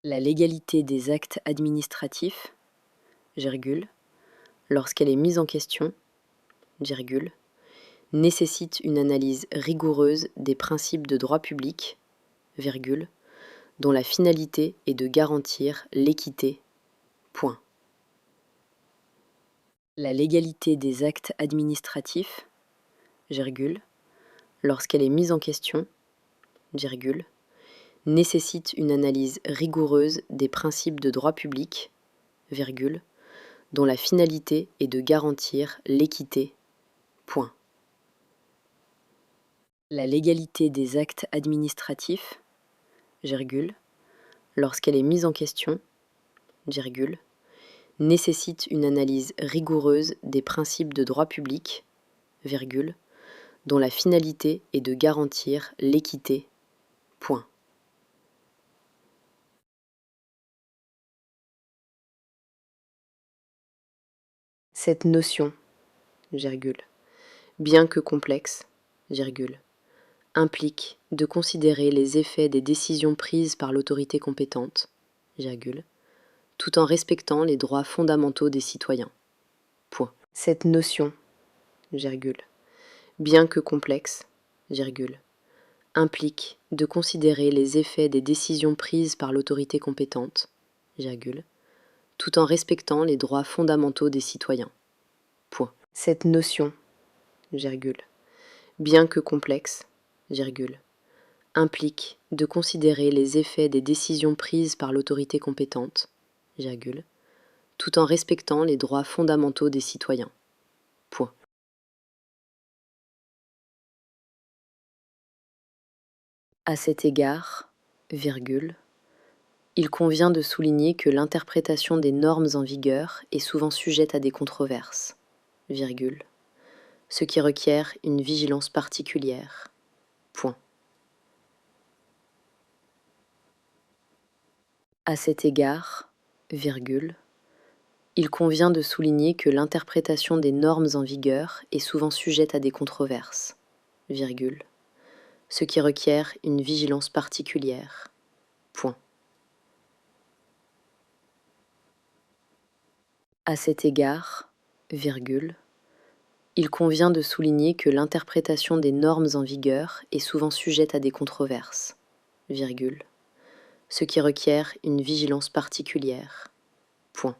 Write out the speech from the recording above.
La légalité des actes administratifs, virgule, lorsqu'elle est mise en question, virgule, nécessite une analyse rigoureuse des principes de droit public, virgule, dont la finalité est de garantir l'équité. Point. La légalité des actes administratifs, virgule, lorsqu'elle est mise en question, virgule, nécessite une analyse rigoureuse des principes de droit public, virgule, dont la finalité est de garantir l'équité. Point. La légalité des actes administratifs, virgule, lorsqu'elle est mise en question, virgule, nécessite une analyse rigoureuse des principes de droit public, virgule, dont la finalité est de garantir l'équité. Point. Cette notion, virgule, bien que complexe, virgule, implique de considérer les effets des décisions prises par l'autorité compétente, virgule, tout en respectant les droits fondamentaux des citoyens. Point. Cette notion, virgule, bien que complexe, virgule, implique de considérer les effets des décisions prises par l'autorité compétente, virgule, tout en respectant les droits fondamentaux des citoyens. Point. Cette notion, virgule, bien que complexe, virgule, implique de considérer les effets des décisions prises par l'autorité compétente, virgule, tout en respectant les droits fondamentaux des citoyens. Point. À cet égard, virgule, il convient de souligner que l'interprétation des normes en vigueur est souvent sujette à des controverses, virgule, ce qui requiert une vigilance particulière. Point. À cet égard, virgule, il convient de souligner que l'interprétation des normes en vigueur est souvent sujette à des controverses, virgule, ce qui requiert une vigilance particulière. Point. À cet égard, virgule, il convient de souligner que l'interprétation des normes en vigueur est souvent sujette à des controverses, virgule, ce qui requiert une vigilance particulière. Point.